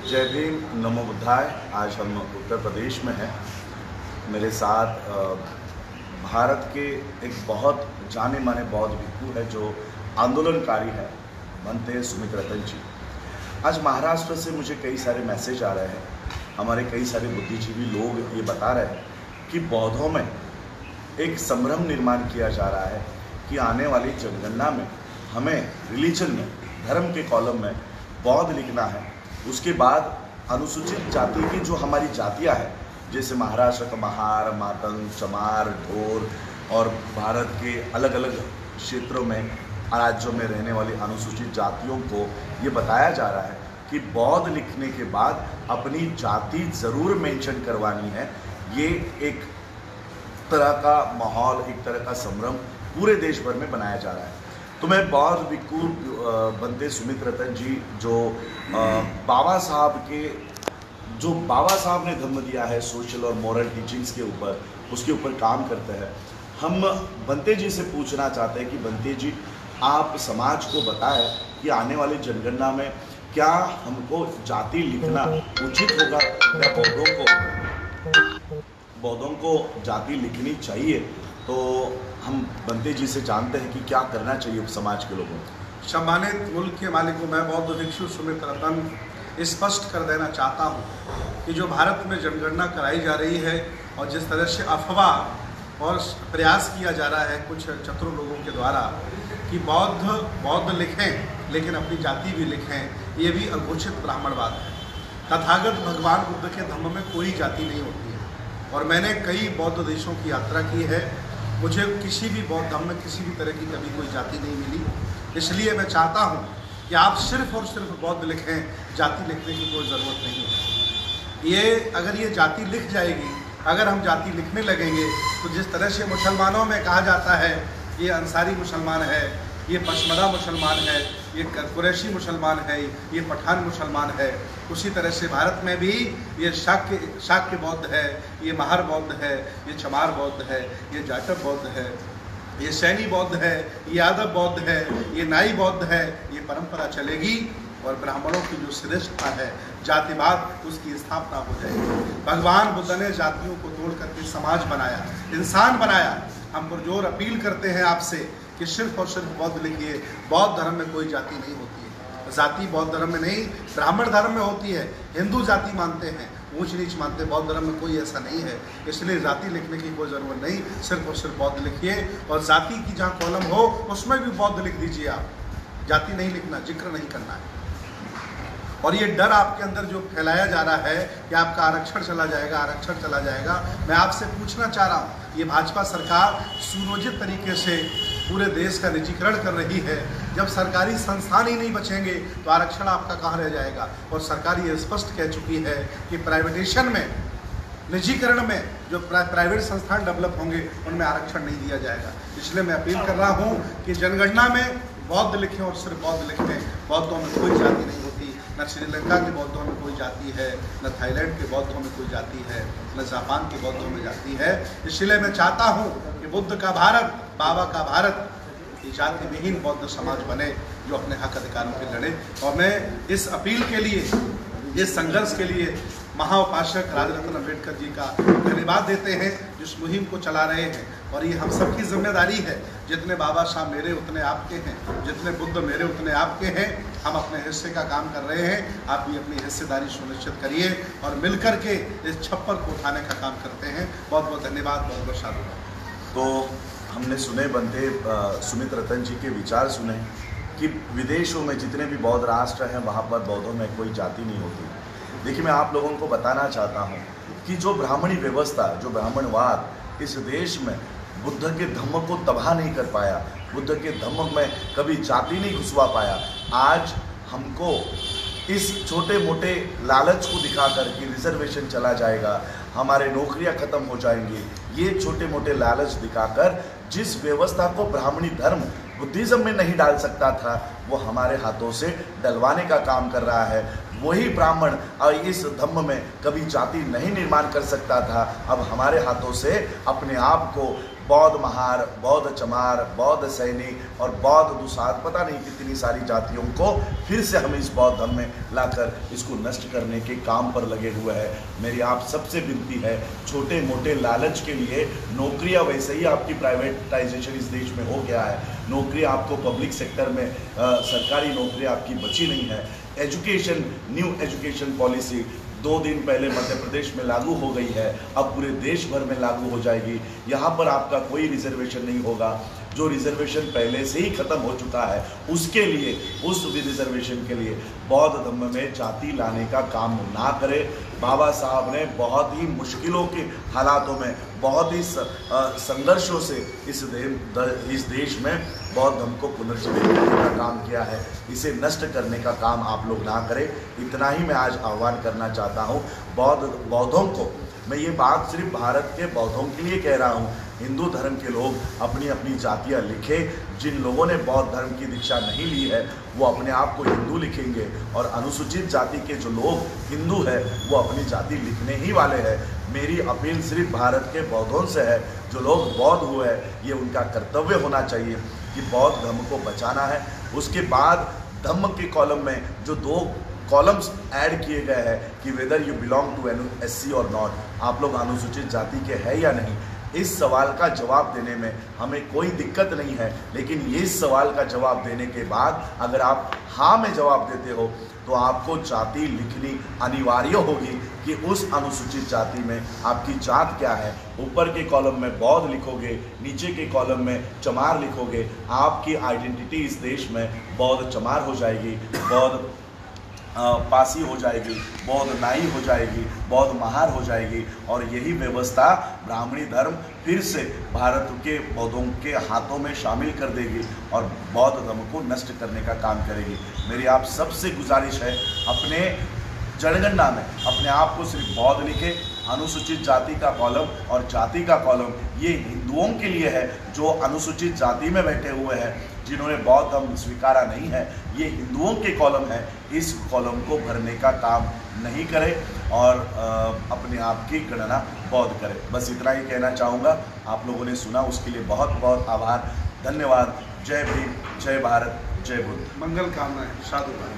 जय भीम, नमो बुद्धाय। आज हम उत्तर प्रदेश में हैं। मेरे साथ भारत के एक बहुत जाने माने बौद्ध भिक्षु है जो आंदोलनकारी है, बनते सुमित रतन जी। आज महाराष्ट्र से मुझे कई सारे मैसेज आ रहे हैं। हमारे कई सारे बुद्धिजीवी लोग ये बता रहे हैं कि बौद्धों में एक संभ्रम निर्माण किया जा रहा है कि आने वाली जनगणना में हमें रिलीजन में, धर्म के कॉलम में बौद्ध लिखना है। उसके बाद अनुसूचित जाति की जो हमारी जातियां हैं, जैसे महाराष्ट्र का महार, मातंग, चमार, ढोर और भारत के अलग अलग क्षेत्रों में, राज्यों में रहने वाली अनुसूचित जातियों को ये बताया जा रहा है कि बौद्ध लिखने के बाद अपनी जाति ज़रूर मेंशन करवानी है। ये एक तरह का माहौल, एक तरह का संभ्रम पूरे देश भर में बनाया जा रहा है। तो मैं बौद्ध भिक्षु बनते सुमित रतन जी, जो बाबा साहब ने धम्म दिया है सोशल और मॉरल टीचिंग्स के ऊपर, उसके ऊपर काम करते हैं। हम बनते जी से पूछना चाहते हैं कि बनते जी, आप समाज को बताएं कि आने वाली जनगणना में क्या हमको जाति लिखना उचित होगा या बौद्धों को जाति लिखनी चाहिए। तो हम बनते जी से जानते हैं कि क्या करना चाहिए समाज के लोगों को। सम्मानित मुल्क के मालिक को मैं बौद्ध भिक्षु सुमित रतन स्पष्ट कर देना चाहता हूँ कि जो भारत में जनगणना कराई जा रही है और जिस तरह से अफवाह और प्रयास किया जा रहा है कुछ चतुर लोगों के द्वारा कि बौद्ध लिखें लेकिन अपनी जाति भी लिखें, ये भी अघोषित ब्राह्मणवाद है। तथागत भगवान बुद्ध के धम्म में कोई जाति नहीं होती है और मैंने कई बौद्ध देशों की यात्रा की है। मुझे किसी भी बौद्ध धर्म में किसी भी तरह की कभी कोई जाति नहीं मिली। इसलिए मैं चाहता हूँ कि आप सिर्फ और सिर्फ बौद्ध लिखें, जाति लिखने की कोई ज़रूरत नहीं है। अगर ये जाति लिख जाएगी, अगर हम जाति लिखने लगेंगे तो जिस तरह से मुसलमानों में कहा जाता है ये अंसारी मुसलमान है, ये पशमदा मुसलमान है, ये कुरैशी मुसलमान है, ये पठान मुसलमान है, उसी तरह से भारत में भी ये शाक्य बौद्ध है, ये महार बौद्ध है, ये चमार बौद्ध है, ये जाटव बौद्ध है, ये सैनी बौद्ध है, ये यादव बौद्ध है, ये नाई बौद्ध है। ये परंपरा चलेगी और ब्राह्मणों की जो श्रेष्ठता है, जातिवाद, उसकी स्थापना हो जाएगी। भगवान बुद्ध ने जातियों को तोड़ करके समाज बनाया, इंसान बनाया। हम पुरजोर अपील करते हैं आपसे कि सिर्फ और सिर्फ बौद्ध लिखिए। बौद्ध धर्म में कोई जाति नहीं होती है। जाति बौद्ध धर्म में नहीं, ब्राह्मण धर्म में होती है। हिंदू जाति मानते हैं, ऊंच नीच मानते हैं, बौद्ध धर्म में कोई ऐसा नहीं है। इसलिए जाति लिखने की कोई ज़रूरत नहीं, सिर्फ और सिर्फ बौद्ध लिखिए। और जाति की जहाँ कॉलम हो उसमें भी बौद्ध लिख दीजिए। आप जाति नहीं लिखना, जिक्र नहीं करना है। और ये डर आपके अंदर जो फैलाया जा रहा है कि आपका आरक्षण चला जाएगा, आरक्षण चला जाएगा, मैं आपसे पूछना चाह रहा हूँ, ये भाजपा सरकार सुनियोजित तरीके से पूरे देश का निजीकरण कर रही है। जब सरकारी संस्थान ही नहीं बचेंगे तो आरक्षण आपका कहाँ रह जाएगा। और सरकार ये स्पष्ट कह चुकी है कि प्राइवेटेशन में, निजीकरण में जो प्राइवेट संस्थान डेवलप होंगे उनमें आरक्षण नहीं दिया जाएगा। इसलिए मैं अपील कर रहा हूँ कि जनगणना में बौद्ध लिखें और सिर्फ बौद्ध लिखें। बौद्धों में कोई जाति नहीं होती, न श्रीलंका के बौद्धों में कोई जाति है, न थाईलैंड के बौद्धों में कोई जाति है, न जापान के बौद्धों में जाति है। इसलिए मैं चाहता हूँ कि बुद्ध का भारत, बाबा का भारत, ये जाति विहीन बौद्ध समाज बने जो अपने हक अधिकारों के लड़े। और मैं इस अपील के लिए, इस संघर्ष के लिए महाउपासक राजरत्न अम्बेडकर जी का धन्यवाद देते हैं जो इस मुहिम को चला रहे हैं। और ये हम सबकी जिम्मेदारी है। जितने बाबा साहब मेरे उतने आपके हैं, जितने बुद्ध मेरे उतने आपके हैं। हम अपने हिस्से का काम कर रहे हैं, आप भी अपनी हिस्सेदारी सुनिश्चित करिए और मिलकर के इस छप्पर को उठाने का काम करते हैं। बहुत बहुत धन्यवाद, बहुत बहुत साधुवाद। तो हमने सुने बनते सुमित रतन जी के विचार सुने कि विदेशों में जितने भी बौद्ध राष्ट्र हैं वहाँ पर बौद्धों में कोई जाति नहीं होती। देखिए, मैं आप लोगों को बताना चाहता हूँ कि जो ब्राह्मणी व्यवस्था, जो ब्राह्मणवाद इस देश में बुद्ध के धम्म को तबाह नहीं कर पाया, बुद्ध के धम्म में कभी जाति नहीं घुसवा पाया। आज हमको इस छोटे मोटे लालच को दिखा कर कि रिजर्वेशन चला जाएगा, हमारे नौकरियां खत्म हो जाएंगी, ये छोटे मोटे लालच दिखाकर जिस व्यवस्था को ब्राह्मणी धर्म बुद्धिज्म में नहीं डाल सकता था, वो हमारे हाथों से डलवाने का काम कर रहा है। वही ब्राह्मण और इस धम्म में कभी जाति नहीं निर्माण कर सकता था, अब हमारे हाथों से अपने आप को बौद्ध महार, बौद्ध चमार, बौद्ध सैनिक और बौद्ध दुसाध, पता नहीं कितनी सारी जातियों को फिर से हम इस बौद्ध धर्म में लाकर इसको नष्ट करने के काम पर लगे हुए हैं। मेरी आप सबसे विनती है, छोटे मोटे लालच के लिए नौकरियां, वैसे ही आपकी प्राइवेटाइजेशन इस देश में हो गया है, नौकरी आपको पब्लिक सेक्टर में सरकारी नौकरी आपकी बची नहीं है। एजुकेशन, न्यू एजुकेशन पॉलिसी 2 दिन पहले मध्य प्रदेश में लागू हो गई है, अब पूरे देश भर में लागू हो जाएगी। यहाँ पर आपका कोई रिजर्वेशन नहीं होगा। जो रिजर्वेशन पहले से ही खत्म हो चुका है उसके लिए, उस रिजर्वेशन के लिए बौद्ध धर्म में जाति लाने का काम ना करे। बाबा साहब ने बहुत ही मुश्किलों के हालातों में, बहुत ही संघर्षों से इस देश में बौद्ध धर्म को पुनर्जीवित करने का काम किया है। इसे नष्ट करने का काम आप लोग ना करें। इतना ही मैं आज आह्वान करना चाहता हूँ बौद्धों को। मैं ये बात सिर्फ भारत के बौद्धों के लिए कह रहा हूँ। हिंदू धर्म के लोग अपनी अपनी जातियाँ लिखें। जिन लोगों ने बौद्ध धर्म की दीक्षा नहीं ली है वो अपने आप को हिंदू लिखेंगे, और अनुसूचित जाति के जो लोग हिंदू हैं वो अपनी जाति लिखने ही वाले हैं। मेरी अपील सिर्फ भारत के बौद्धों से है, जो लोग बौद्ध हुए हैं ये उनका कर्तव्य होना चाहिए कि बौद्ध धर्म को बचाना है। उसके बाद धम्म के कॉलम में जो 2 कॉलम्स ऐड किए गए हैं कि whether you belong to SC और नॉट, आप लोग अनुसूचित जाति के हैं या नहीं, इस सवाल का जवाब देने में हमें कोई दिक्कत नहीं है। लेकिन ये सवाल का जवाब देने के बाद अगर आप हाँ में जवाब देते हो तो आपको जाति लिखनी अनिवार्य होगी कि उस अनुसूचित जाति में आपकी जात क्या है। ऊपर के कॉलम में बौद्ध लिखोगे, नीचे के कॉलम में चमार लिखोगे, आपकी आइडेंटिटी इस देश में बौद्ध चमार हो जाएगी, बौद्ध पासी हो जाएगी, बौद्ध नाई हो जाएगी, बौद्ध महार हो जाएगी। और यही व्यवस्था ब्राह्मणी धर्म फिर से भारत के बौद्धों के हाथों में शामिल कर देगी और बौद्ध धर्म को नष्ट करने का काम करेगी। मेरी आप सबसे गुजारिश है, अपने जनगणना में अपने आप को सिर्फ बौद्ध लिखे। अनुसूचित जाति का कॉलम और जाति का कॉलम ये हिंदुओं के लिए है जो अनुसूचित जाति में बैठे हुए हैं, जिन्होंने बौद्ध धर्म स्वीकारा नहीं है। ये हिंदुओं के कॉलम है, इस कॉलम को भरने का काम नहीं करें और अपने आप की गणना बौद्ध करें। बस इतना ही कहना चाहूँगा। आप लोगों ने सुना उसके लिए बहुत बहुत आभार, धन्यवाद। जय भीम, जय भारत, जय बुद्ध। मंगल कामनाएं, साधुवाद।